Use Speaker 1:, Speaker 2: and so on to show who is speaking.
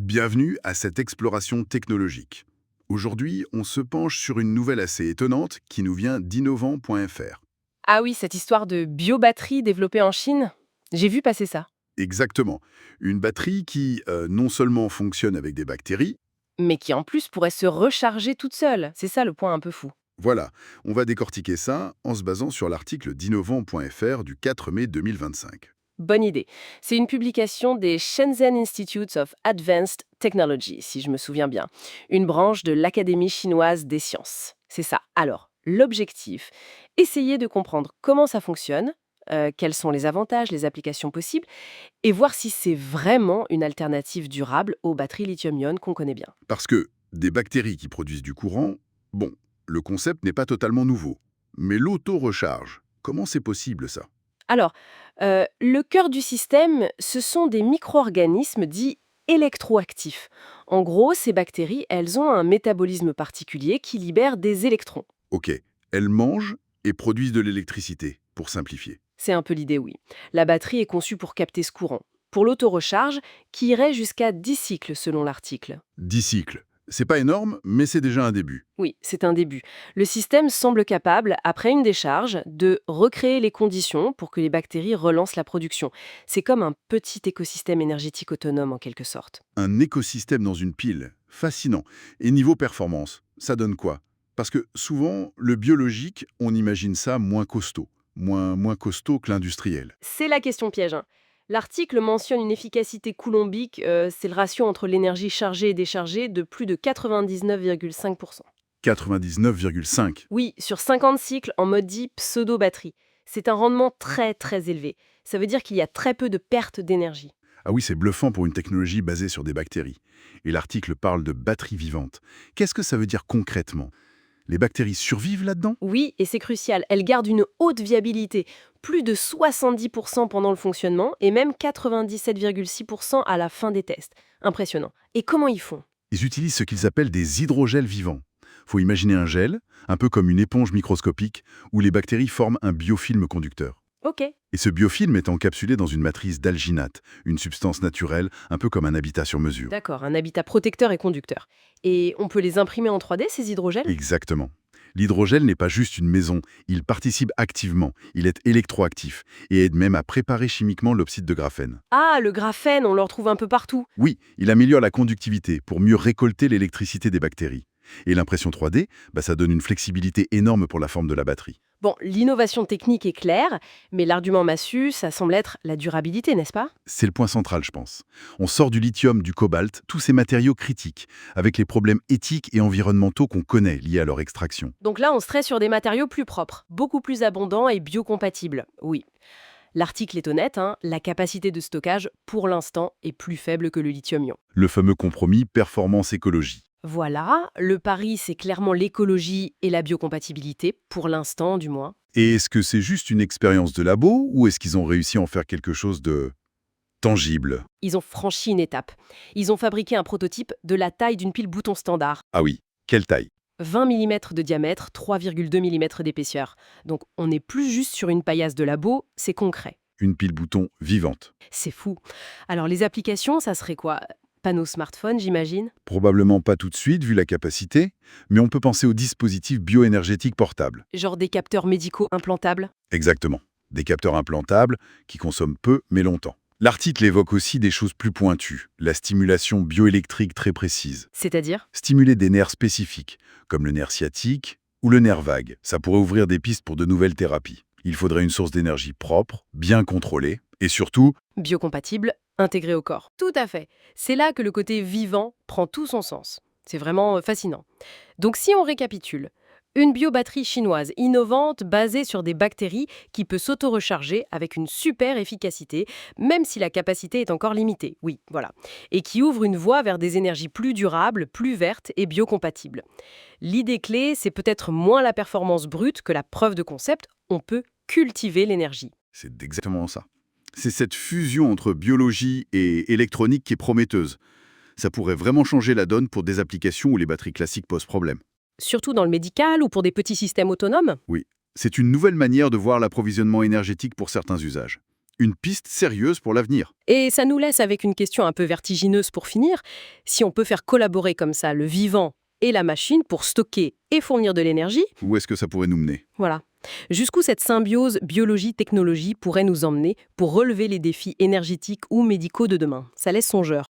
Speaker 1: Bienvenue à cette exploration technologique. Aujourd'hui, on se penche sur une nouvelle assez étonnante qui nous vient d'innovant.fr.
Speaker 2: Ah oui, cette histoire de biobatterie développée en Chine, j'ai vu passer ça.
Speaker 1: Exactement. Une batterie qui non seulement fonctionne avec des bactéries,
Speaker 2: Mais qui en plus pourrait se recharger toute seule. C'est ça le point un peu fou.
Speaker 1: voilà, on va décortiquer ça en se basant sur l'article d'innovant.fr du 4 mai 2025.
Speaker 2: Bonne idée. C'est une publication des Shenzhen Institutes of Advanced Technology, si je me souviens bien. Une branche de l'Académie chinoise des sciences. C'est ça. Alors, l'objectif, essayer de comprendre comment ça fonctionne, quels sont les avantages, les applications possibles, et voir si c'est vraiment une alternative durable aux batteries lithium-ion qu'on connaît bien.
Speaker 1: Parce que des bactéries qui produisent du courant, bon, le concept n'est pas totalement nouveau. Mais l'auto-recharge, comment c'est possible ça?
Speaker 2: Alors, le cœur du système, ce sont des micro-organismes dits électroactifs. En gros, ces bactéries, elles ont un métabolisme particulier qui libère des électrons.
Speaker 1: Ok, elles mangent et produisent de l'électricité, pour simplifier.
Speaker 2: C'est un peu l'idée, oui. La batterie est conçue pour capter ce courant. Pour l'auto-recharge, qui irait jusqu'à 10 cycles selon l'article.
Speaker 1: 10 cycles. C'est pas énorme, mais c'est déjà un début.
Speaker 2: Oui, c'est un début. Le système semble capable, après une décharge, de recréer les conditions pour que les bactéries relancent la production. C'est comme un petit écosystème énergétique autonome en quelque sorte.
Speaker 1: Un écosystème dans une pile. Fascinant. Et niveau performance, ça donne quoi? Parce que souvent, le biologique, on imagine ça moins costaud. Moins costaud que l'industriel.
Speaker 2: C'est la question piège, hein. L'article mentionne une efficacité coulombique, c'est le ratio entre l'énergie chargée et déchargée, de plus de 99,5%.
Speaker 1: 99,5.
Speaker 2: Oui, sur 50 cycles en mode dit pseudo-batterie. C'est un rendement très très élevé. Ça veut dire qu'il y a très peu de pertes d'énergie.
Speaker 1: Ah oui, c'est bluffant pour une technologie basée sur des bactéries. Et l'article parle de batterie vivante. Qu'est-ce que ça veut dire concrètement? Les bactéries survivent là-dedans?
Speaker 2: Oui, et c'est crucial, elles gardent une haute viabilité, plus de 70% pendant le fonctionnement et même 97,6% à la fin des tests. Impressionnant. Et comment ils font?
Speaker 1: Ils utilisent ce qu'ils appellent des hydrogels vivants. Faut imaginer un gel, un peu comme une éponge microscopique, où les bactéries forment un biofilm conducteur.
Speaker 2: Ok.
Speaker 1: Et ce biofilm est encapsulé dans une matrice d'alginate, une substance naturelle, un peu comme un habitat sur mesure.
Speaker 2: D'accord, un habitat protecteur et conducteur. Et on peut les imprimer en 3D, ces hydrogels?
Speaker 1: Exactement. L'hydrogel n'est pas juste une maison, il participe activement, il est électroactif, et aide même à préparer chimiquement l'oxyde de graphène.
Speaker 2: Ah, le graphène, on le retrouve un peu partout.
Speaker 1: Oui, il améliore la conductivité pour mieux récolter l'électricité des bactéries. Et l'impression 3D, ça donne une flexibilité énorme pour la forme de la batterie.
Speaker 2: Bon, l'innovation technique est claire, mais l'argument massu, ça semble être la durabilité, n'est-ce pas?
Speaker 1: C'est le point central, je pense. On sort du lithium, du cobalt, tous ces matériaux critiques, avec les problèmes éthiques et environnementaux qu'on connaît liés à leur extraction.
Speaker 2: Donc là, on serait sur des matériaux plus propres, beaucoup plus abondants et biocompatibles. Oui. L'article est honnête, hein, la capacité de stockage, pour l'instant, est plus faible que le lithium-ion.
Speaker 1: Le fameux compromis performance-écologie.
Speaker 2: Voilà, le pari, c'est clairement l'écologie et la biocompatibilité, pour l'instant du moins.
Speaker 1: Et est-ce que c'est juste une expérience de labo, ou est-ce qu'ils ont réussi à en faire quelque chose de tangible?
Speaker 2: Ils ont franchi une étape. Ils ont fabriqué un prototype de la taille d'une pile bouton standard.
Speaker 1: Ah oui, quelle taille?
Speaker 2: 20 mm de diamètre, 3,2 mm d'épaisseur. Donc on n'est plus juste sur une paillasse de labo, c'est concret.
Speaker 1: Une pile bouton vivante.
Speaker 2: C'est fou. Alors les applications, ça serait quoi? Panneau smartphone, j'imagine?
Speaker 1: Probablement pas tout de suite, vu la capacité, mais on peut penser aux dispositifs bioénergétiques portables.
Speaker 2: Genre des capteurs médicaux implantables?
Speaker 1: Exactement. Des capteurs implantables qui consomment peu mais longtemps. L'article évoque aussi des choses plus pointues, la stimulation bioélectrique très précise.
Speaker 2: C'est-à-dire?
Speaker 1: Stimuler des nerfs spécifiques, comme le nerf sciatique ou le nerf vague. Ça pourrait ouvrir des pistes pour de nouvelles thérapies. Il faudrait une source d'énergie propre, bien contrôlée, et surtout,
Speaker 2: Biocompatible, intégré au corps. Tout à fait. C'est là que le côté vivant prend tout son sens. C'est vraiment fascinant. Donc si on récapitule, une biobatterie chinoise innovante basée sur des bactéries qui peut s'auto-recharger avec une super efficacité, même si la capacité est encore limitée. Oui, voilà. Et qui ouvre une voie vers des énergies plus durables, plus vertes et biocompatibles. L'idée clé, c'est peut-être moins la performance brute que la preuve de concept. On peut cultiver l'énergie.
Speaker 1: c'est exactement ça. C'est cette fusion entre biologie et électronique qui est prometteuse. Ça pourrait vraiment changer la donne pour des applications où les batteries classiques posent problème.
Speaker 2: Surtout dans le médical ou pour des petits systèmes autonomes?
Speaker 1: Oui, c'est une nouvelle manière de voir l'approvisionnement énergétique pour certains usages. Une piste sérieuse pour l'avenir.
Speaker 2: Et ça nous laisse avec une question un peu vertigineuse pour finir. Si on peut faire collaborer comme ça le vivant et la machine pour stocker et fournir de l'énergie,
Speaker 1: Où est-ce que ça pourrait nous mener?
Speaker 2: voilà. Jusqu'où cette symbiose biologie-technologie pourrait nous emmener pour relever les défis énergétiques ou médicaux de demain? Ça laisse songeur.